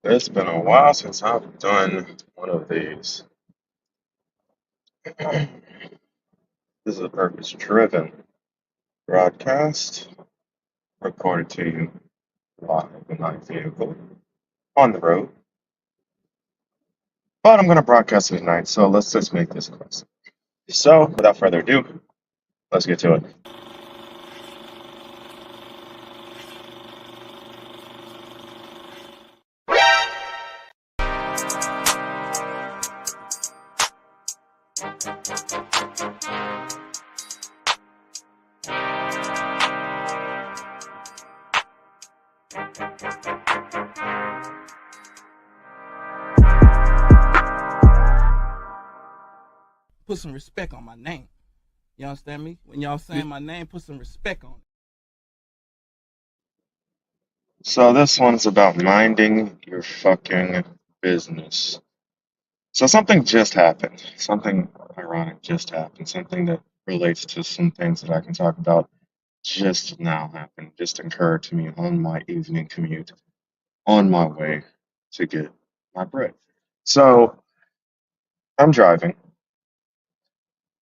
It's been a while since I've done one of these. This is a purpose driven broadcast recorded to you live in my vehicle on the road. But I'm going to broadcast it tonight, so let's just make this quick. So, without further ado, let's get to it. Put some respect on my name. You understand me? When y'all saying my name, put some respect on it. So, this one's about minding your fucking business. So, something just happened. Something ironic just happened. Something that relates to some things that I can talk about just now happened, just occurred to me on my evening commute, on my way to get my bread. So I'm driving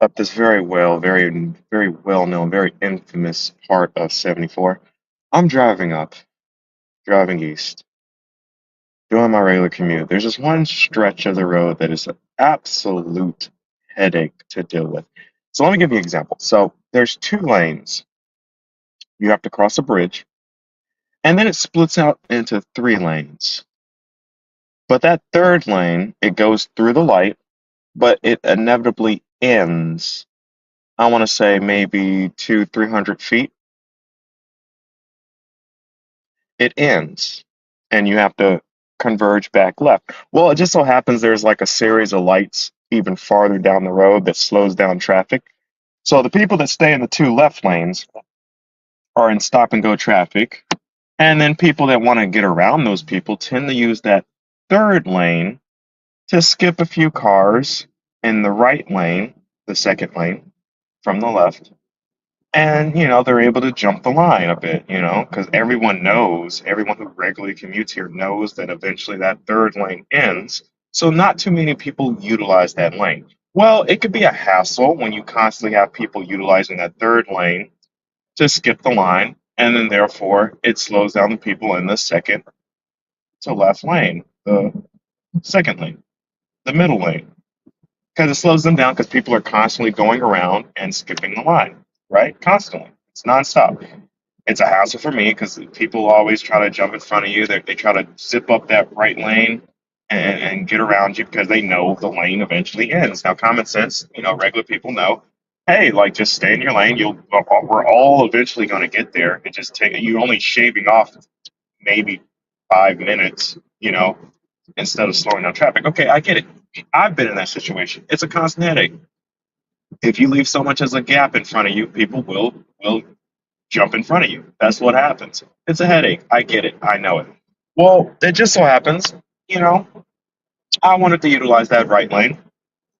up this very well known, very infamous part of 74. I'm driving east, doing my regular commute. There's this one stretch of the road that is an absolute headache to deal with. So let me give you an example. So there's two lanes. You have to cross a bridge, and then it splits out into three lanes. But that third lane, it goes through the light, but it inevitably ends. I want to say maybe 300 feet. It ends, and you have to converge back left. Well, it just so happens there's like a series of lights even farther down the road that slows down traffic. So the people that stay in the two left lanes are in stop and go traffic. And then people that want to get around those people tend to use that third lane to skip a few cars in the right lane, the second lane from the left. And, they're able to jump the line a bit, because everyone who regularly commutes here knows that eventually that third lane ends. So not too many people utilize that lane. Well, it could be a hassle when you constantly have people utilizing that third lane to skip the line. And then therefore it slows down the people in the second to left lane, the second lane, the middle lane, because it slows them down because people are constantly going around and skipping the line, right? Constantly. It's nonstop. It's a hassle for me because people always try to jump in front of you. They try to zip up that right lane and get around you because they know the lane eventually ends. Now, common sense, regular people know, hey, like just stay in your lane. We're all eventually going to get there. It just take you're only shaving off maybe 5 minutes, instead of slowing down traffic. Okay, I get it. I've been in that situation. It's a constant headache. If you leave so much as a gap in front of you, people will jump in front of you. That's what happens. It's a headache. I get it. I know it. Well, it just so happens, you know, I wanted to utilize that right lane.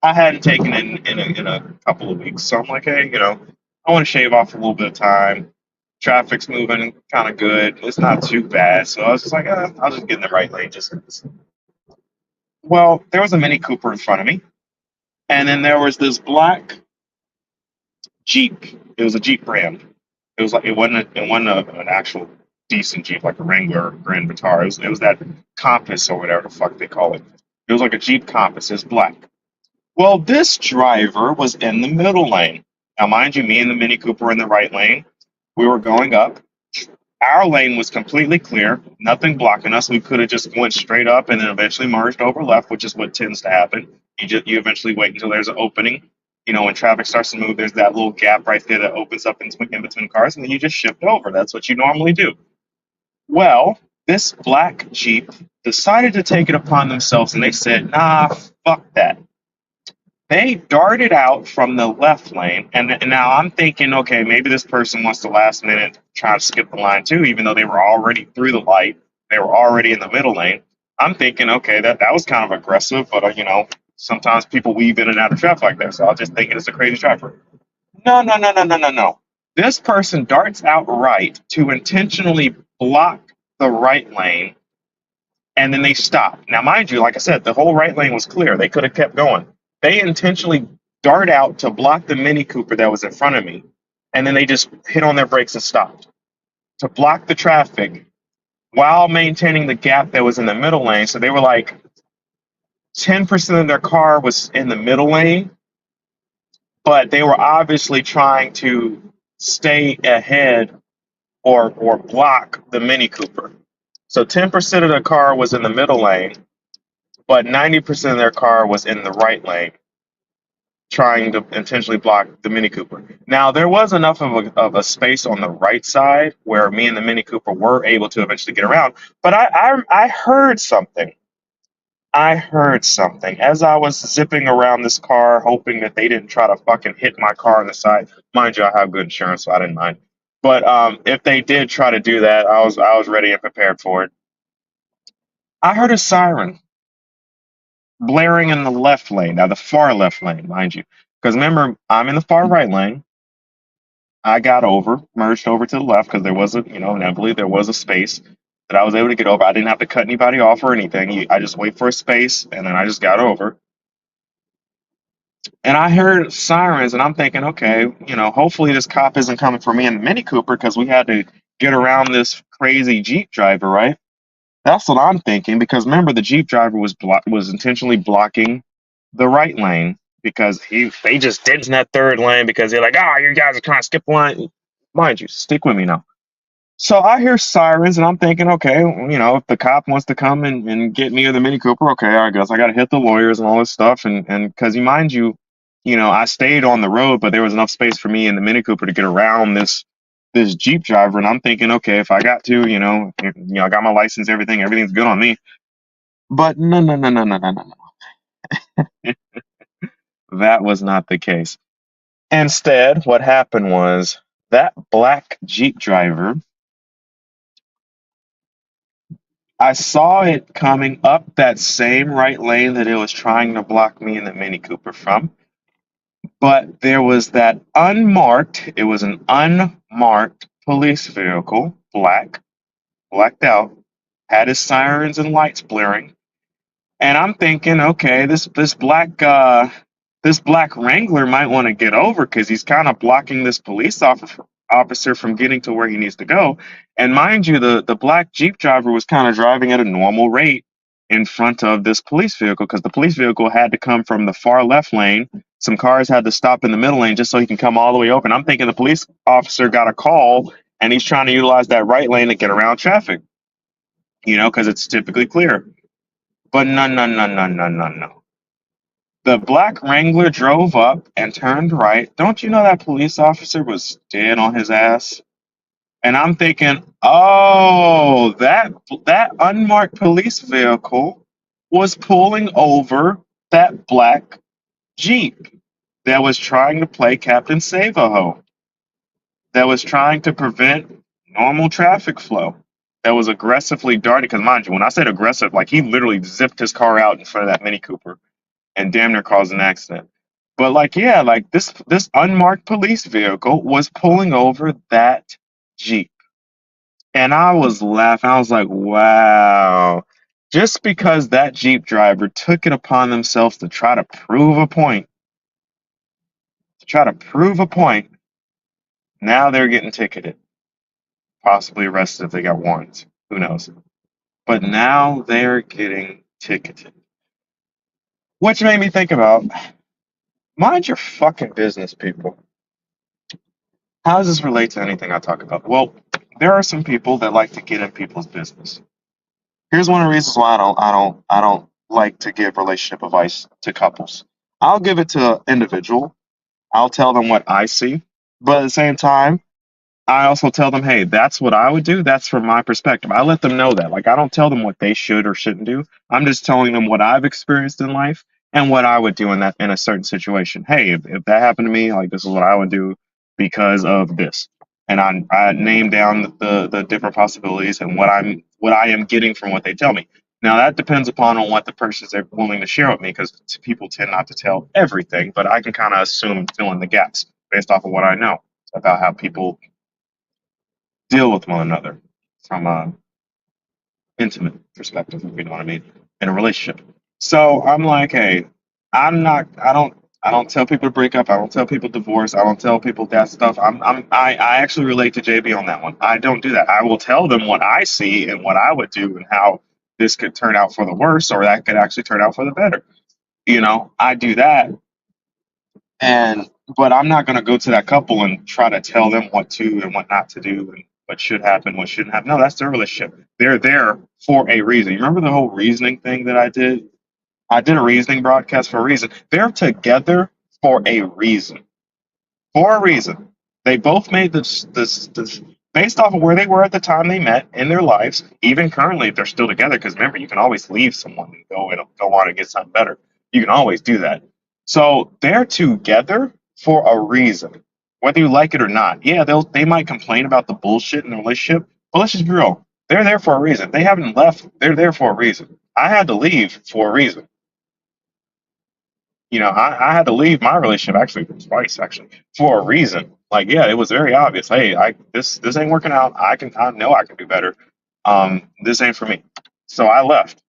I hadn't taken it in a couple of weeks, so I'm like, hey, I want to shave off a little bit of time. Traffic's moving kind of good. It's not too bad, so I was just like, I'll just get in the right lane. Well, there was a Mini Cooper in front of me, and then there was this black Jeep. It was a Jeep brand. It was like it wasn't an actual decent Jeep like a Wrangler or Grand Vitara. It was that Compass or whatever the fuck they call it. It was like a Jeep Compass. It's black. Well, this driver was in the middle lane. Now, mind you, me and the Mini Cooper were in the right lane. We were going up. Our lane was completely clear, nothing blocking us. We could have just went straight up and then eventually merged over left, which is what tends to happen. You eventually wait until there's an opening. When traffic starts to move, there's that little gap right there that opens up in between cars, and then you just shift over. That's what you normally do. Well, this black Jeep decided to take it upon themselves, and they said, "Nah, fuck that." They darted out from the left lane, and now I'm thinking, okay, maybe this person wants to last minute try to skip the line too, even though they were already through the light, they were already in the middle lane. I'm thinking, okay, that was kind of aggressive, but sometimes people weave in and out of traffic like that, so I'll just think it's a crazy driver. No, no, no, no, no, no, no. This person darts out right to intentionally block the right lane and then they stopped. Now, mind you, like I said, the whole right lane was clear. They could have kept going. They intentionally dart out to block the Mini Cooper that was in front of me, and then they just hit on their brakes and stopped to block the traffic while maintaining the gap that was in the middle lane. So they were like 10% of their car was in the middle lane, but they were obviously trying to stay ahead or block the Mini Cooper. So 10% of their car was in the middle lane, but 90% of their car was in the right lane, trying to intentionally block the Mini Cooper. Now, there was enough of a space on the right side where me and the Mini Cooper were able to eventually get around, but I heard something. I heard something as I was zipping around this car, hoping that they didn't try to fucking hit my car on the side. Mind you, I have good insurance, so I didn't mind. But if they did try to do that, I was ready and prepared for it. I heard a siren blaring in the left lane, now the far left lane, mind you, because remember I'm in the far right lane. I got over, merged over to the left because there was a, inevitably there was a space that I was able to get over. I didn't have to cut anybody off or anything. I just wait for a space and then I just got over. And I heard sirens, and I'm thinking, okay, hopefully this cop isn't coming for me in the Mini Cooper because we had to get around this crazy Jeep driver, right? That's what I'm thinking because remember the Jeep driver was intentionally blocking the right lane because they just did in that third lane because they're like, oh, you guys are trying to skip line. Mind you, stick with me now. So I hear sirens and I'm thinking, okay, if the cop wants to come and get me or the Mini Cooper, okay, I guess I got to hit the lawyers and all this stuff. And because mind you, I stayed on the road, but there was enough space for me and the Mini Cooper to get around this Jeep driver. And I'm thinking, okay, if I got to, I got my license, everything's good on me. But no, no, no, no, no, no, no, no. That was not the case. Instead, what happened was that black Jeep driver, I saw it coming up that same right lane that it was trying to block me in the Mini Cooper from. But there was it was an unmarked police vehicle, blacked out, had his sirens and lights blaring. And I'm thinking, okay, this black Wrangler might want to get over because he's kind of blocking this police officer from getting to where he needs to go. And mind you, the black Jeep driver was kind of driving at a normal rate in front of this police vehicle because the police vehicle had to come from the far left lane. Some cars had to stop in the middle lane just so he can come all the way over. And I'm thinking the police officer got a call and he's trying to utilize that right lane to get around traffic, because it's typically clear. But no, no, no, no, no, no, no. The black Wrangler drove up and turned right. Don't you know that police officer was dead on his ass? And I'm thinking, oh, that unmarked police vehicle was pulling over that black Jeep that was trying to play Captain Save-A-Ho, that was trying to prevent normal traffic flow, that was aggressively darting. Because mind you, when I said aggressive, like he literally zipped his car out in front of that Mini Cooper and damn near caused an accident. But like, yeah, like this unmarked police vehicle was pulling over that Jeep. And I was laughing. I was like, wow. Just because that Jeep driver took it upon themselves to try to prove a point, now they're getting ticketed, possibly arrested if they got warrants. Who knows? But now they're getting ticketed. Which made me think about mind your fucking business, people. How does this relate to anything I talk about? Well, there are some people that like to get in people's business. Here's one of the reasons why I don't like to give relationship advice to couples. I'll give it to an individual. I'll tell them what I see, but at the same time, I also tell them, hey, that's what I would do. That's from my perspective. I let them know that. Like, I don't tell them what they should or shouldn't do. I'm just telling them what I've experienced in life and what I would do in a certain situation. Hey, if that happened to me, like this is what I would do because of this. And I name down the different possibilities and what I am getting from what they tell me. Now that depends upon on what the person's are willing to share with me because people tend not to tell everything, but I can kind of assume and fill in the gaps based off of what I know about how people deal with one another from intimate perspective, if you know what I mean, in a relationship. So I'm like, hey, I'm not. I don't tell people to break up. I don't tell people divorce. I don't tell people that stuff. I actually relate to JB on that one. I don't do that. I will tell them what I see and what I would do and how this could turn out for the worse or that could actually turn out for the better. I do that, and but I'm not going to go to that couple and try to tell them what to and what not to do and what should happen, what shouldn't happen. No, that's their relationship. They're there for a reason. You remember the whole reasoning thing that I did? I did a reasoning broadcast for a reason. They're together for a reason. For a reason. They both made this based off of where they were at the time they met in their lives, even currently if they're still together, because remember, you can always leave someone and go on and get something better. You can always do that. So they're together for a reason. Whether you like it or not. Yeah, they might complain about the bullshit in the relationship, but let's just be real. They're there for a reason. They haven't left, they're there for a reason. I had to leave for a reason. I had to leave my relationship actually twice actually for a reason. Like, yeah, it was very obvious. Hey, this ain't working out. I know I can do better. This ain't for me. So I left.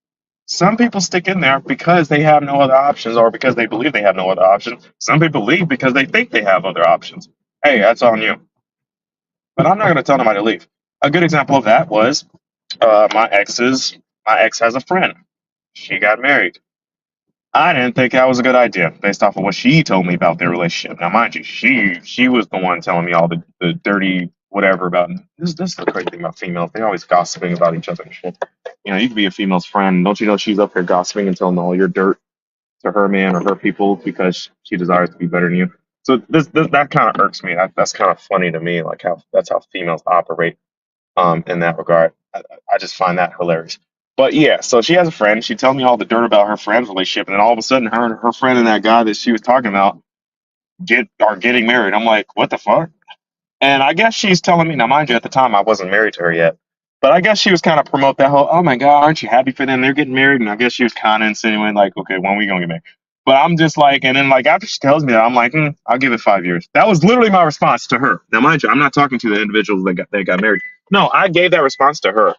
Some people stick in there because they have no other options or because they believe they have no other options. Some people leave because they think they have other options. Hey, that's on you. But I'm not going to tell nobody to leave. A good example of that was my ex has a friend. She got married. I didn't think that was a good idea based off of what she told me about their relationship. Now, mind you, she was the one telling me all the dirty whatever about this is the crazy thing about females. They're always gossiping about each other and shit. You could be a female's friend. Don't you know she's up here gossiping and telling all your dirt to her man or her people because she desires to be better than you. So this that kind of irks me. That's kind of funny to me, like how that's how females operate in that regard. I just find that hilarious. But yeah, so she has a friend. She told me all the dirt about her friend's relationship, and then all of a sudden, her friend and that guy that she was talking about are getting married. I'm like, what the fuck? And I guess she's telling me now, mind you, at the time I wasn't married to her yet, but I guess she was kind of promote that whole, oh my god, aren't you happy for them? They're getting married, and I guess she was kind of insinuating like, okay, when we gonna get married? But I'm just like, and then like after she tells me that, I'm like, I'll give it 5 years. That was literally my response to her. Now, mind you, I'm not talking to the individuals that got married. No, I gave that response to her.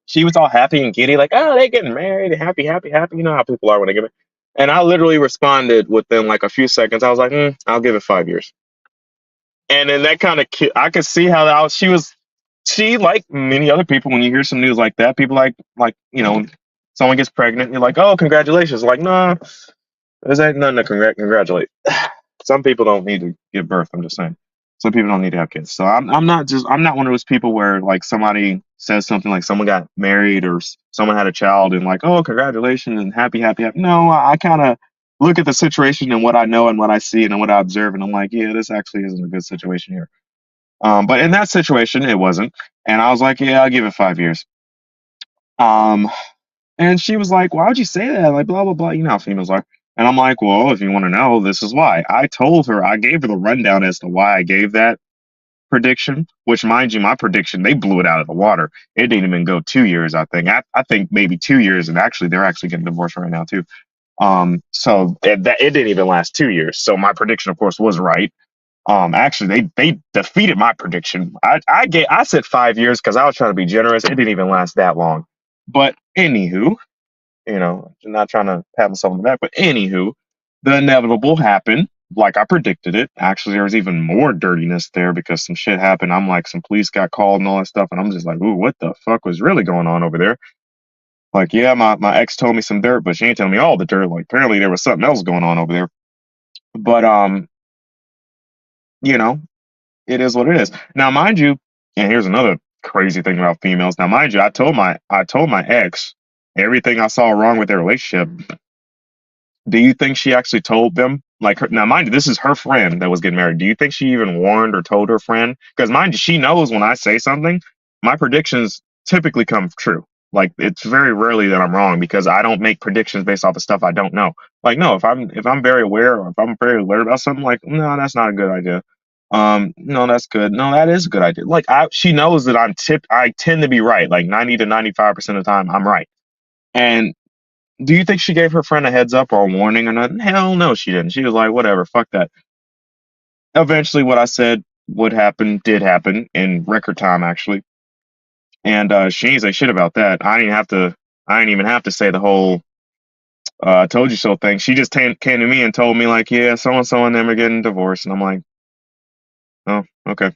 She was all happy and giddy, like, oh, they getting married, happy, happy, happy. You know how people are when they get married. And I literally responded within like a few seconds. I was like, I'll give it 5 years. And then that kind of, I could see how that was, she, like many other people, when you hear some news like that, people someone gets pregnant, you're like, oh, congratulations. Like, no, there's ain't nothing to congratulate. Some people don't need to give birth. I'm just saying. Some people don't need to have kids. So I'm not one of those people where like somebody says something like someone got married or someone had a child and like, oh, congratulations and happy, happy, happy. No, I kind of look at the situation and what I know and what I see and what I observe, and I'm like, yeah, this actually isn't a good situation here. But in that situation, it wasn't, and I was like, yeah, I'll give it 5 years. Um, and she was like, why would you say that? Like, blah, blah, blah. You know how females are. And I'm like, well, if you want to know, this is why. I gave her the rundown as to why I gave that prediction, which, mind you, my prediction, they blew it out of the water. It didn't even go 2 years, I think. I think maybe 2 years, and actually, they're actually getting divorced right now, too. So it didn't even last 2 years. So my prediction, of course, was right. Actually, they defeated my prediction. I said 5 years because I was trying to be generous. It didn't even last that long. But anywho, not trying to pat myself on the back, but anywho, the inevitable happened, like I predicted it. Actually, there was even more dirtiness there because some shit happened. I'm like, some police got called and all that stuff, and I'm just like, ooh, what the fuck was really going on over there? Like, yeah, my ex told me some dirt, but she ain't telling me all the dirt. Like, apparently there was something else going on over there. But you know, it is what it is. Now, mind you, and here's another crazy thing about females. Now, mind you, I told my ex everything I saw wrong with their relationship. Do you think she actually told them? Now, mind you, this is her friend that was getting married. Do you think she even warned or told her friend? Because mind you, she knows when I say something, my predictions typically come true. Like, it's very rarely that I'm wrong because I don't make predictions based off of stuff I don't know. Like, no, if I'm very aware or if I'm very alert about something, like, no, that's not a good idea. No, that's good. No, that is a good idea. Like, she knows that I tend to be right. Like 90 to 95% of the time, I'm right. And do you think she gave her friend a heads up or a warning or nothing? Hell no, she didn't. She was like, whatever, fuck that. Eventually, what I said would happen did happen in record time, actually. And she ain't say shit about that. I didn't even have to say the whole "I told you so" thing. She just came to me and told me like, yeah, so and so and them are getting divorced, and I'm like, oh, okay.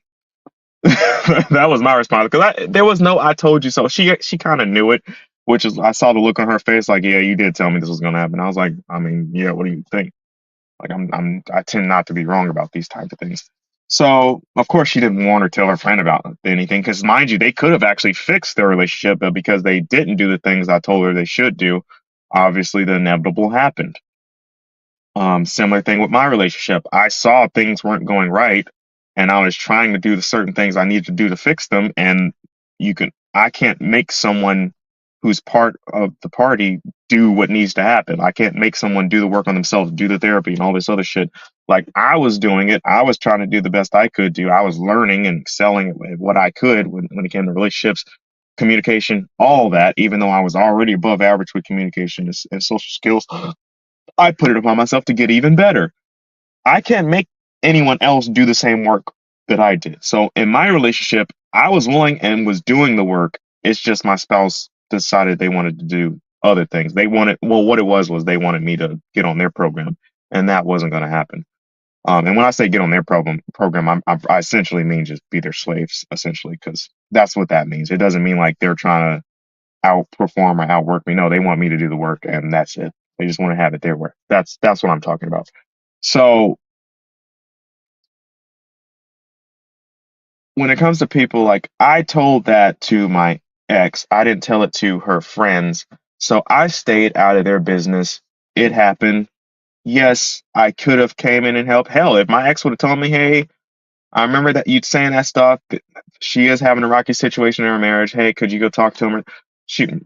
That was my response because there was no "I told you so." She kind of knew it, which is I saw the look on her face like, yeah, you did tell me this was gonna happen. I was like, I mean, yeah, what do you think? Like I tend not to be wrong about these type of things. So of course she didn't want to tell her friend about anything because mind you, they could have actually fixed their relationship, but because they didn't do the things I told her they should do, obviously the inevitable happened. Similar thing with my relationship. I saw things weren't going right, and I was trying to do the certain things I needed to do to fix them. And I can't make someone who's part of the party do what needs to happen. I can't make someone do the work on themselves, do the therapy and all this other shit. Like I was doing it. I was trying to do the best I could do. I was learning and excelling at what I could when it came to relationships, communication, all that, even though I was already above average with communication and social skills. I put it upon myself to get even better. I can't make anyone else do the same work that I did. So in my relationship, I was willing and was doing the work. It's just my spouse decided they wanted to do other things. Well, what it was they wanted me to get on their program, and that wasn't going to happen. And when I say get on their program, I essentially mean just be their slaves, essentially, because that's what that means. It doesn't mean like they're trying to outperform or outwork me. No, they want me to do the work, and that's it. They just want to have it their way. That's what I'm talking about. So when it comes to people, like I told that to my ex, I didn't tell it to her friends. So I stayed out of their business. It happened. Yes, I could have came in and helped. Hell, if my ex would have told me, "Hey, I remember that you saying that stuff. She is having a rocky situation in her marriage. Hey, could you go talk to him?"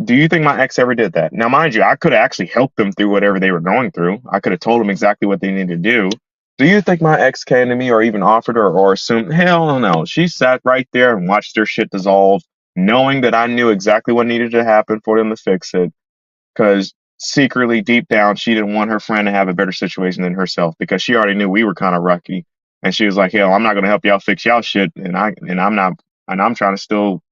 Do you think my ex ever did that? Now, mind you, I could have actually helped them through whatever they were going through. I could have told them exactly what they needed to do. Do you think my ex came to me or even offered her or assumed? Hell no. She sat right there and watched their shit dissolve, knowing that I knew exactly what needed to happen for them to fix it. Because secretly, deep down, she didn't want her friend to have a better situation than herself because she already knew we were kind of rocky. And she was like, "Hell, I'm not gonna help y'all fix y'all shit, I'm not, and I'm trying to still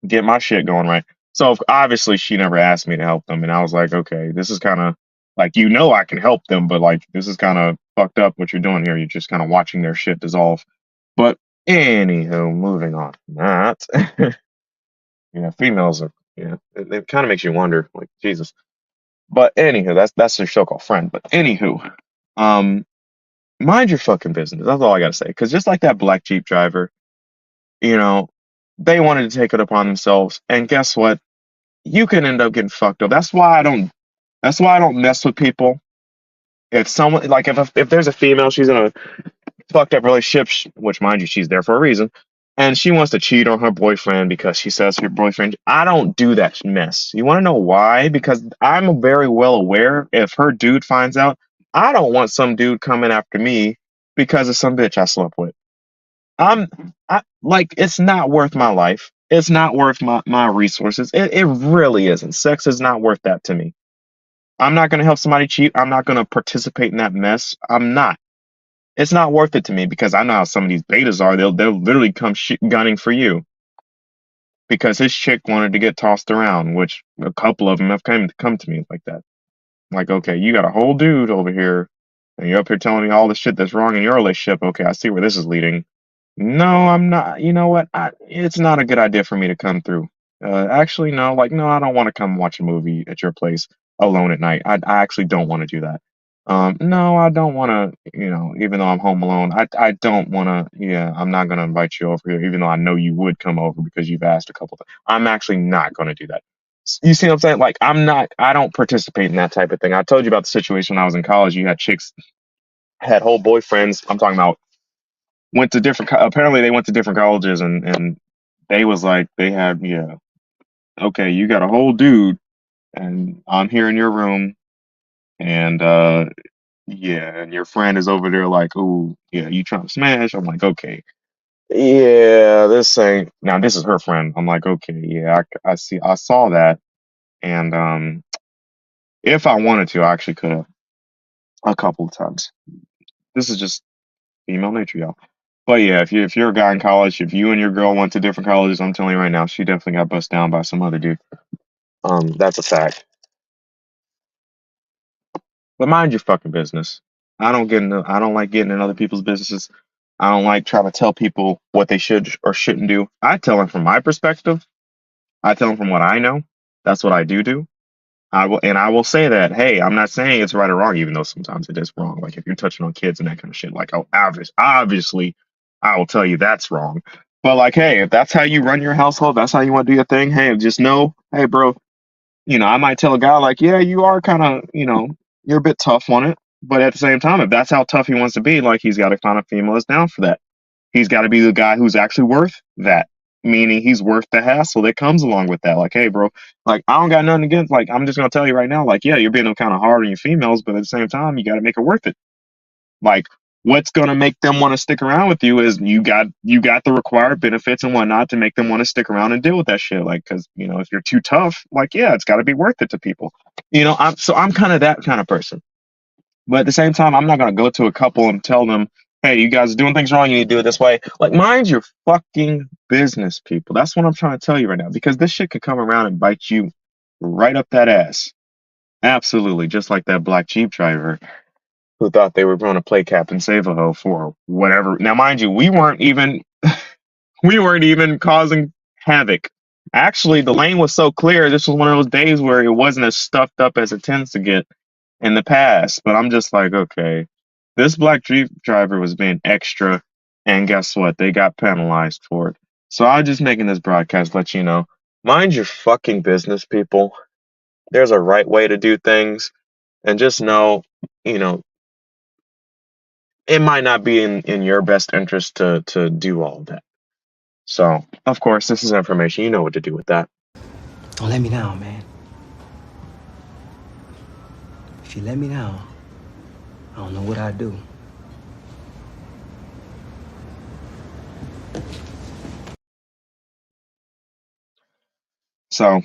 get my shit going right." So obviously, she never asked me to help them, and I was like, "Okay, this is kind of like I can help them, but like this is kind of fucked up what you're doing here. You're just kind of watching their shit dissolve." But anywho, moving on from that, females are it kind of makes you wonder, like Jesus. But anywho, that's their so-called friend. But anywho, um, mind your fucking business. That's all I gotta say. Because just like that black Jeep driver, you know, they wanted to take it upon themselves, and guess what? You can end up getting fucked up. That's why I don't. That's why I don't mess with people. If someone like if there's a female, she's in a fucked up relationship, which mind you, she's there for a reason, and she wants to cheat on her boyfriend because she says her boyfriend. I don't do that mess. You want to know why? Because I'm very well aware if her dude finds out, I don't want some dude coming after me because of some bitch I slept with. I'm like it's not worth my life. It's not worth my resources. It really isn't. Sex is not worth that to me. I'm not gonna help somebody cheat. I'm not gonna participate in that mess. I'm not. It's not worth it to me because I know how some of these betas are. They'll literally come gunning for you because his chick wanted to get tossed around, which a couple of them have come to me like that. Like, okay, you got a whole dude over here, and you're up here telling me all the shit that's wrong in your relationship. Okay, I see where this is leading. No, I'm not. You know what? It's not a good idea for me to come through. Actually, no. Like, no, I don't want to come watch a movie at your place alone at night. I actually don't want to do that. No, I don't want to. Even though I'm home alone, I don't want to. Yeah, I'm not gonna invite you over here, even though I know you would come over because you've asked a couple times. I'm actually not gonna do that. You see what I'm saying? Like, I'm not. I don't participate in that type of thing. I told you about the situation when I was in college. You had chicks had whole boyfriends. I'm talking about went to different apparently they went to different colleges and they was like they had okay, you got a whole dude and I'm here in your room and and your friend is over there like, "Oh yeah, you trying to smash?" I'm like, "Okay, yeah, this ain't." Now this is her friend. I'm like, "Okay, yeah, I saw that." And if I wanted to, I actually could have a couple of times. This is just female nature, y'all. But yeah, if you're a guy in college, if you and your girl went to different colleges, I'm telling you right now, she definitely got bust down by some other dude. That's a fact. But mind your fucking business. I don't like getting in other people's businesses. I don't like trying to tell people what they should or shouldn't do. I tell them from my perspective. I tell them from what I know. That's what I do. I will say that, hey, I'm not saying it's right or wrong, even though sometimes it is wrong. Like if you're touching on kids and that kind of shit, like obviously I will tell you that's wrong. But like, hey, if that's how you run your household, that's how you want to do your thing, hey, just know, hey bro, I might tell a guy like, yeah, you are kind of, you're a bit tough on it. But at the same time, if that's how tough he wants to be, like he's got to find a female that's down for that. He's got to be the guy who's actually worth that, meaning he's worth the hassle that comes along with that. Like, hey, bro, like I don't got nothing against. Like, I'm just gonna tell you right now, like, yeah, you're being kind of hard on your females, but at the same time, you got to make it worth it. Like, what's gonna make them want to stick around with you is you got the required benefits and whatnot to make them want to stick around and deal with that shit. Like, because if you're too tough, like, yeah, it's got to be worth it to people. I'm kind of that kind of person. But at the same time, I'm not gonna go to a couple and tell them, "Hey, you guys are doing things wrong. You need to do it this way." Like, mind your fucking business, people. That's what I'm trying to tell you right now, because this shit could come around and bite you right up that ass. Absolutely, just like that black Jeep driver who thought they were going to play Captain Save-A-Ho for whatever. Now, mind you, we weren't even causing havoc. Actually, the lane was so clear. This was one of those days where it wasn't as stuffed up as it tends to get in the past. But I'm just like, okay, this black Jeep driver was being extra, and guess what? They got penalized for it. So I'm just making this broadcast let you know, mind your fucking business, people. There's a right way to do things, and just know, you know, it might not be in your best interest to do all of that. So, of course, this is information. You know what to do with that. Don't let me down, man. If you let me down, I don't know what I'd do. So,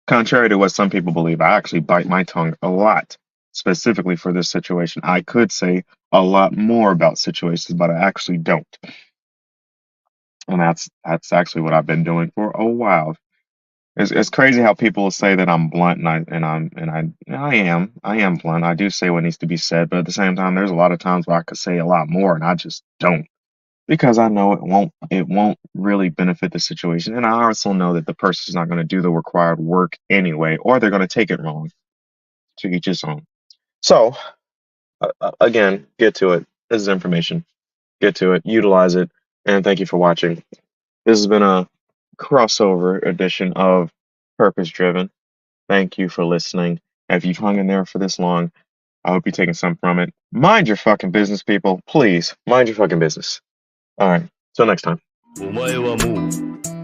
contrary to what some people believe, I actually bite my tongue a lot, specifically for this situation. I could say a lot more about situations, but I actually don't. And that's actually what I've been doing for a while. It's crazy how people will say that I'm blunt, and I am blunt. I do say what needs to be said, but at the same time, there's a lot of times where I could say a lot more, and I just don't, because I know it won't really benefit the situation, and I also know that the person's not going to do the required work anyway, or they're going to take it wrong. To each his own. So again, get to it. This is information. Get to it. Utilize it, and thank you for watching. This has been a crossover edition of Purpose Driven. Thank you for listening. If you've hung in there for this long, I hope you're taking something from it. Mind your fucking business, people. Please, mind your fucking business. All right. Till next time. お前はもう